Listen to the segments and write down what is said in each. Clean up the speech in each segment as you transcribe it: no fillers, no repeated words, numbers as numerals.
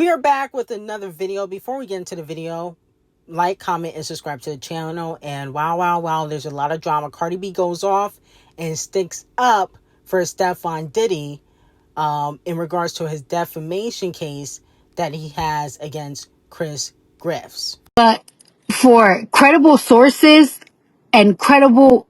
We are back with another video. Before we get into the video, like, comment, and subscribe to the channel. And wow, there's a lot of drama. Cardi B goes off and sticks up for STEF0N in regards to his defamation case that he has against Chris Griffiths. But for credible sources and credible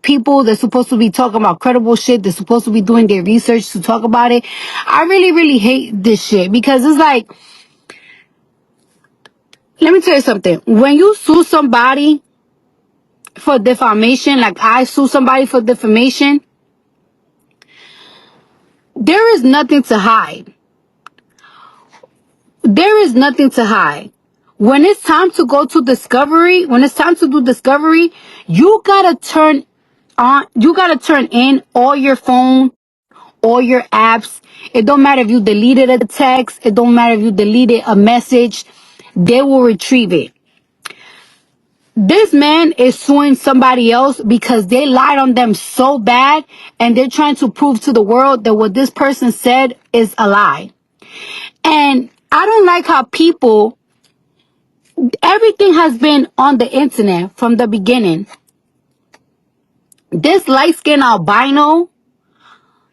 people that's supposed to be talking about credible shit, that's supposed to be doing their research to talk about it, I really hate this shit, because it's like, let me tell you something. When you sue somebody for defamation, like I sue somebody for defamation, there is nothing to hide. There is nothing to hide. When it's time to go to discovery, when it's time to do discovery, you gotta turn in all your phone, all your apps. It don't matter if you deleted a text. It don't matter if you deleted a message. They will retrieve it. This man is suing somebody else because they lied on them so bad, and they're trying to prove to the world that what this person said is a lie. And I don't like how everything has been on the internet from the beginning. This light-skinned albino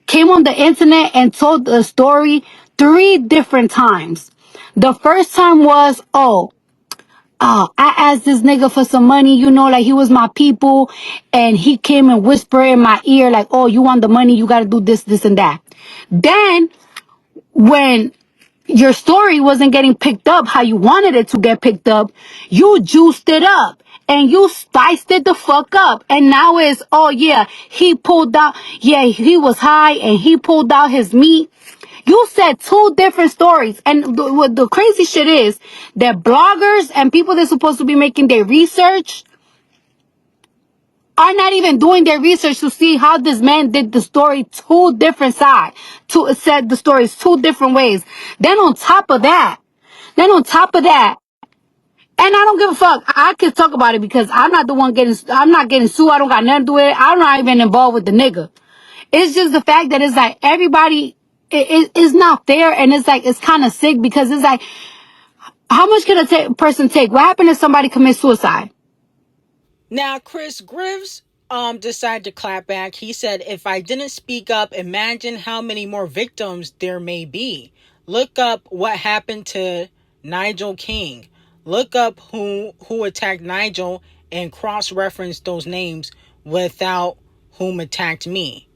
came on the internet and told the story 3 different times. The first time was, I asked this nigga for some money, like he was my people, and he came and whispered in my ear like, oh, you want the money, you gotta do this, this, and that. Then, when your story wasn't getting picked up how you wanted it to get picked up, you juiced it up and you spiced it the fuck up. And now it's, oh yeah, he was high and he pulled out his meat. You said 2 different stories. And what the crazy shit is that bloggers and people that's supposed to be making their research are not even doing their research to see how this man did the story 2 different sides, said the stories 2 different ways. Then on top of that, and I don't give a fuck. I can talk about it because I'm not getting sued. I don't got nothing to do with it. I'm not even involved with the nigga. It's just the fact that it's like everybody, it's not fair, and it's like, it's kind of sick, because it's like, how much can a person take? What happened if somebody commits suicide? Now, Chris Griffiths decided to clap back. He said, if I didn't speak up, imagine how many more victims there may be. Look up what happened to Nigel King. Look up who attacked Nigel and cross-reference those names without whom attacked me.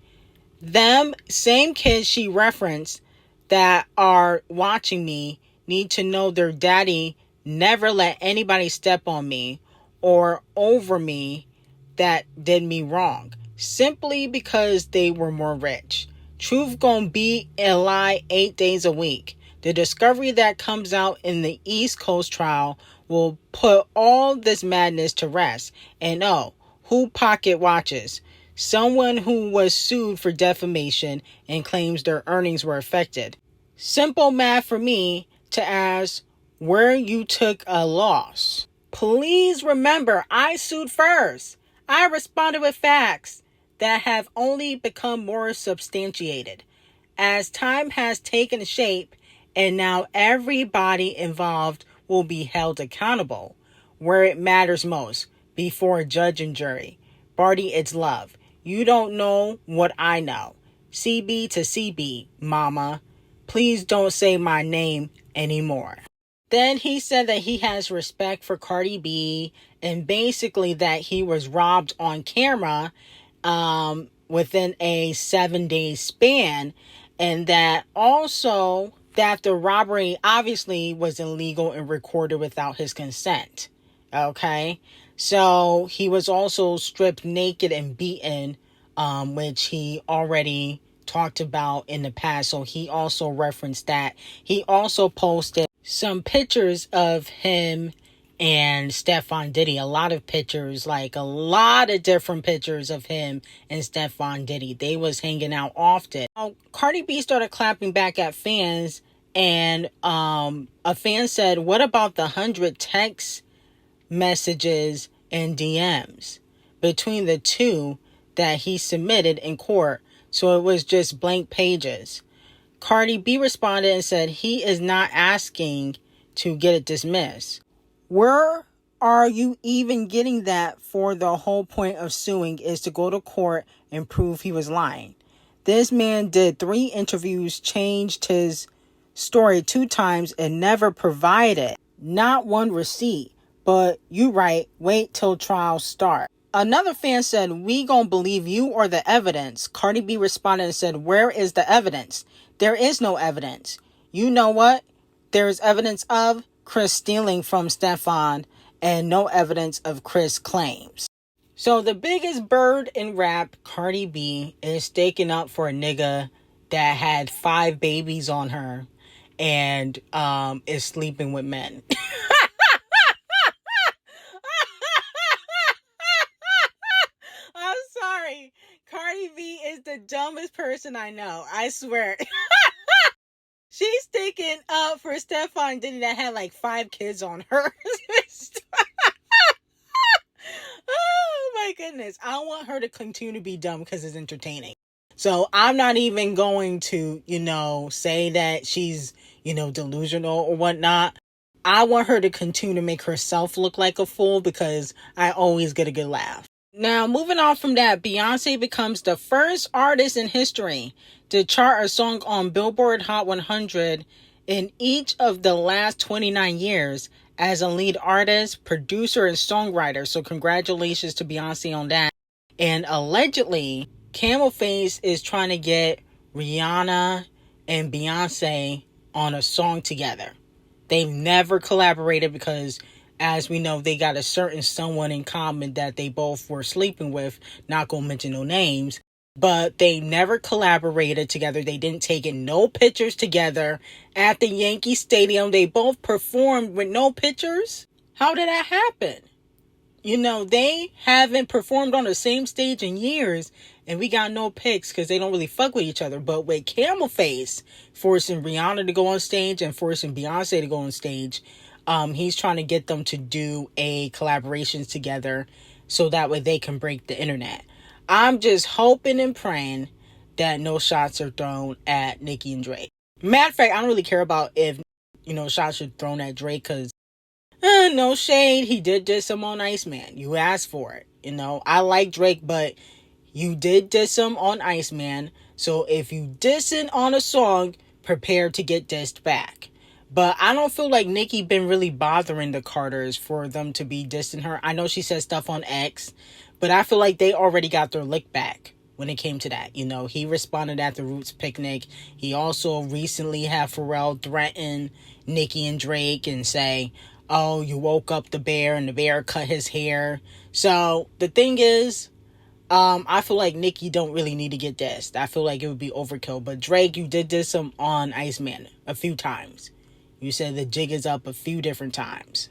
Them same kids she referenced that are watching me need to know their daddy never let anybody step on me or over me that did me wrong, simply because they were more rich. Truth gonna be a lie 8 days a week. The discovery that comes out in the East Coast trial will put all this madness to rest. And who pocket watches? Someone who was sued for defamation and claims their earnings were affected. Simple math for me to ask where you took a loss. Please remember, I sued first. I responded with facts that have only become more substantiated as time has taken shape, and now everybody involved will be held accountable where it matters most, before a judge and jury. Barty, it's love. You don't know what I know. CB to CB, mama. Please don't say my name anymore. Then he said that he has respect for Cardi B, and basically that he was robbed on camera within a 7-day span, and that also that the robbery obviously was illegal and recorded without his consent. Okay? So he was also stripped naked and beaten, which he already talked about in the past. So he also referenced that. He also posted some pictures of him and STEF0N, a lot of pictures, like a lot of different pictures of him and STEF0N. They was hanging out often. Now, Cardi B started clapping back at fans, and a fan said, what about the 100 text messages and DMs between the two that he submitted in court? So it was just blank pages. Cardi B responded and said he is not asking to get it dismissed. Where are you even getting that for? The whole point of suing is to go to court and prove he was lying. This man did 3 interviews, changed his story 2 times, and never provided not one receipt. But you right, wait till trial start. Another fan said, we gonna believe you or the evidence. Cardi B responded and said, where is the evidence? There is no evidence. You know what? There is evidence of Chris stealing from STEF0N and no evidence of Chris claims. So the biggest bird in rap, Cardi B, is staking up for a nigga that had 5 babies on her and is sleeping with men. I'm sorry. Cardi B is the dumbest person I know. I swear. She's sticking up for STEF0N Diddy that had like 5 kids on her. Oh my goodness. I want her to continue to be dumb because it's entertaining. So I'm not even going to, say that she's, delusional or whatnot. I want her to continue to make herself look like a fool because I always get a good laugh. Now, moving on from that, Beyonce becomes the first artist in history to chart a song on Billboard Hot 100 in each of the last 29 years as a lead artist, producer, and songwriter. So congratulations to Beyonce on that. And allegedly, Camelface is trying to get Rihanna and Beyonce on a song together. They've never collaborated because, as we know, they got a certain someone in common that they both were sleeping with. Not gonna mention no names. But they never collaborated together. They didn't take in no pictures together at the Yankee Stadium. They both performed with no pictures. How did that happen? They haven't performed on the same stage in years, and we got no pics because they don't really fuck with each other. But with Camelface forcing Rihanna to go on stage and forcing Beyonce to go on stage, he's trying to get them to do a collaboration together so that way they can break the internet. I'm just hoping and praying that no shots are thrown at Nicki and Drake. Matter of fact, I don't really care about if, shots are thrown at Drake because no shade. He did diss him on Iceman. You asked for it. I like Drake, but you did diss him on Iceman. So if you dissing on a song, prepare to get dissed back. But I don't feel like Nicki been really bothering the Carters for them to be dissing her. I know she said stuff on X, but I feel like they already got their lick back when it came to that. He responded at the Roots picnic. He also recently had Pharrell threaten Nicki and Drake and say, oh, you woke up the bear and the bear cut his hair. So the thing is, I feel like Nicki don't really need to get dissed. I feel like it would be overkill. But Drake, you did diss him on Iceman a few times. You said the jig is up a few different times.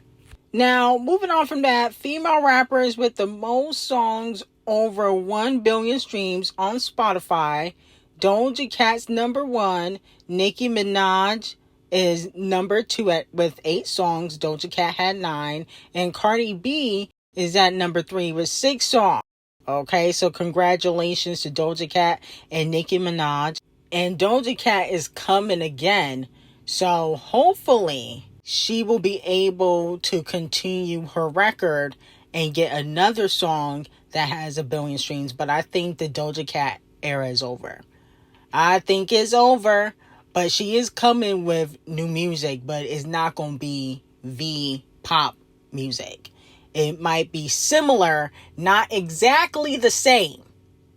Now, moving on from that, female rappers with the most songs over 1 billion streams on Spotify. Doja Cat's number 1. Nicki Minaj is number 2 with 8 songs. Doja Cat had 9. And Cardi B is at number 3 with 6 songs. Okay, so congratulations to Doja Cat and Nicki Minaj. And Doja Cat is coming again. So hopefully she will be able to continue her record and get another song that has 1 billion streams. But I think the Doja Cat era is over. I think it's over. But she is coming with new music, but it's not going to be V-pop music. It might be similar, not exactly the same.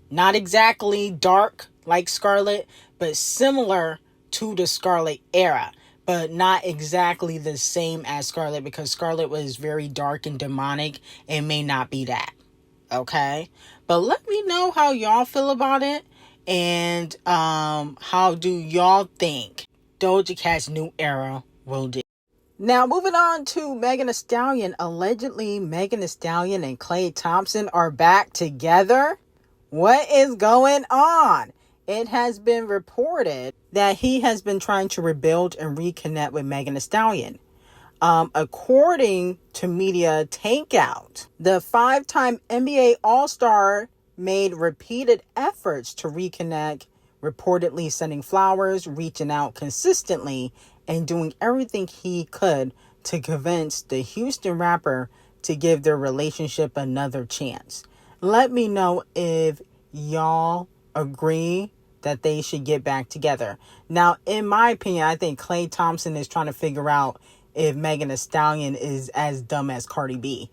Not exactly dark like Scarlet, but similar to the Scarlet era. But not exactly the same as Scarlet because Scarlet was very dark and demonic. It may not be that. Okay? But let me know how y'all feel about it. And how do y'all think Doja Cat's new era will do? Now, moving on to Megan Thee Stallion. Allegedly, Megan Thee Stallion and Klay Thompson are back together. What is going on? It has been reported that he has been trying to rebuild and reconnect with Megan Thee Stallion. According to Media Takeout, the 5-time NBA All-Star made repeated efforts to reconnect reportedly sending flowers, reaching out consistently, and doing everything he could to convince the Houston rapper to give their relationship another chance. Let me know if y'all agree that they should get back together. Now, in my opinion, I think Klay Thompson is trying to figure out if Megan Thee Stallion is as dumb as Cardi B.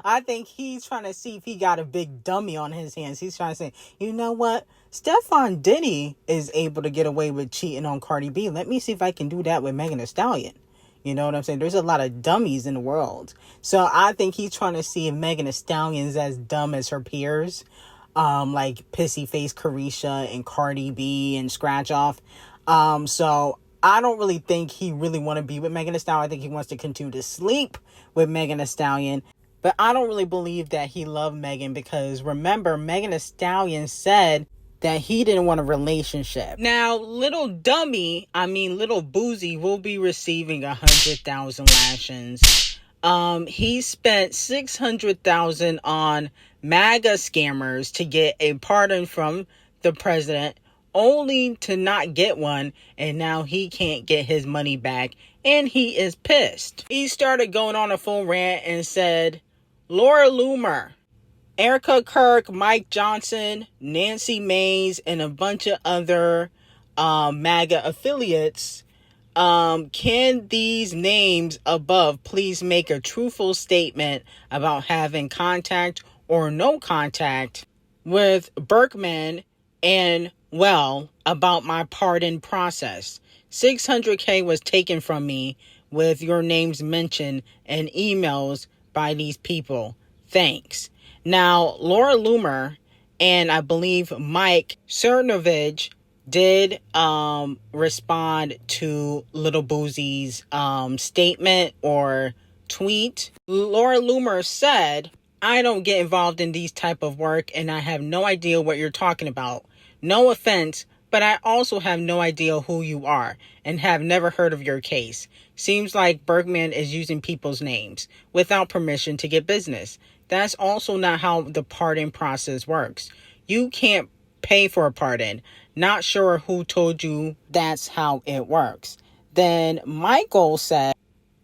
I think he's trying to see if he got a big dummy on his hands. He's trying to say, you know what? Steph0N is able to get away with cheating on Cardi B. Let me see if I can do that with Megan Thee Stallion. You know what I'm saying? There's a lot of dummies in the world. So I think he's trying to see if Megan Thee Stallion is as dumb as her peers. Like Pissy Face Carisha and Cardi B and Scratch Off. So I don't really think he really want to be with Megan Thee Stallion. I think he wants to continue to sleep with Megan Thee Stallion. But I don't really believe that he loved Megan, because remember, Megan Thee Stallion said that he didn't want a relationship. Now, little Boozy will be receiving 100,000 lashings. He spent 600,000 on MAGA scammers to get a pardon from the president, only to not get one, and now he can't get his money back, and he is pissed. He started going on a full rant and said, Laura Loomer, Erica Kirk, Mike Johnson, Nancy Mays, and a bunch of other MAGA affiliates, can these names above please make a truthful statement about having contact or no contact with Berkman and, well, about my pardon process. 600K was taken from me with your names mentioned and emails by these people. Thanks. Now, Laura Loomer and I believe Mike Cernovich did respond to Little Boozy's statement or tweet. Laura Loomer said, I don't get involved in these type of work and I have no idea what you're talking about. No offense, but I also have no idea who you are and have never heard of your case. Seems like Bergman is using people's names without permission to get business. That's also not how the pardon process works. You can't pay for a pardon. Not sure who told you that's how it works. Then Michael said,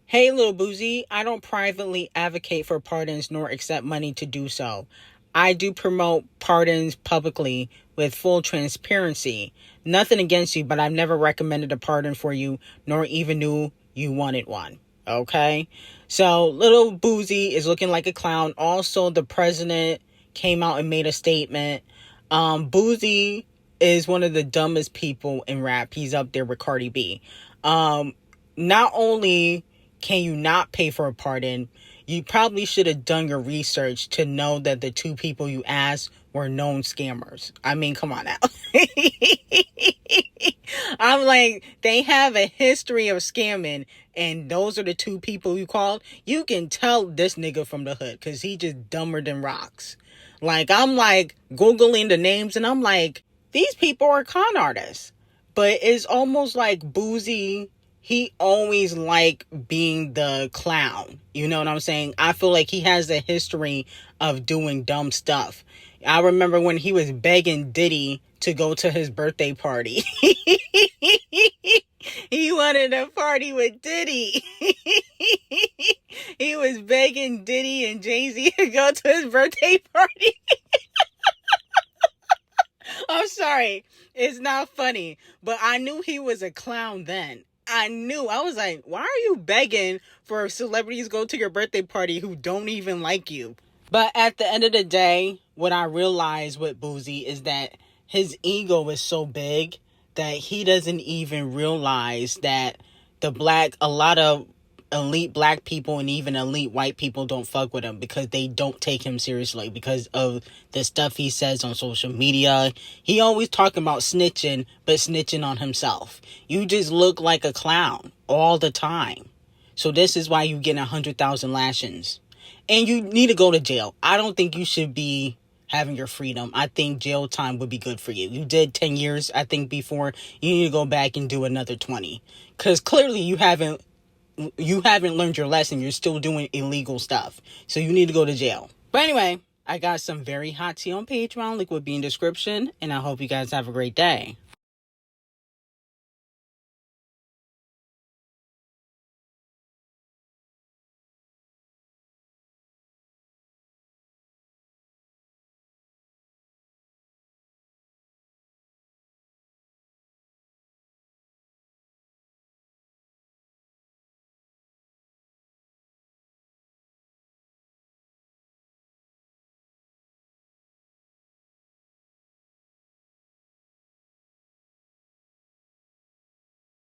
hey, Little Boozy, I don't privately advocate for pardons nor accept money to do so. I do promote pardons publicly with full transparency. Nothing against you, but I've never recommended a pardon for you, nor even knew you wanted one. Okay? So Little Boozy is looking like a clown. Also, the president came out and made a statement. Boozy is one of the dumbest people in rap. He's up there with Cardi B. Not only can you not pay for a pardon, you probably should have done your research to know that the two people you asked were known scammers. I mean, come on now. I'm like, they have a history of scamming, and those are the two people you called. You can tell this nigga from the hood, because he just dumber than rocks. Like, I'm like Googling the names, and I'm like, these people are con artists. But it's almost like Boozy, he always like being the clown. You know what I'm saying? I feel like he has a history of doing dumb stuff. I remember when he was begging Diddy to go to his birthday party. He wanted a party with Diddy. He was begging Diddy and Jay-Z to go to his birthday party. I'm sorry. It's not funny. But I knew he was a clown then. I was like, why are you begging for celebrities to go to your birthday party who don't even like you? But at the end of the day, what I realized with Boozy is that his ego is so big that he doesn't even realize that a lot of elite black people and even elite white people don't fuck with him, because they don't take him seriously because of the stuff he says on social media. He always talking about snitching, but snitching on himself. You just look like a clown all the time. So this is why you get 100,000 lashings. And you need to go to jail. I don't think you should be having your freedom. I think jail time would be good for you. You did 10 years, I think, before. You need to go back and do another 20. Because clearly you haven't learned your lesson. You're still doing illegal stuff. So you need to go to jail. But anyway, I got some very hot tea on Patreon. Link will be in description. And I hope you guys have a great day.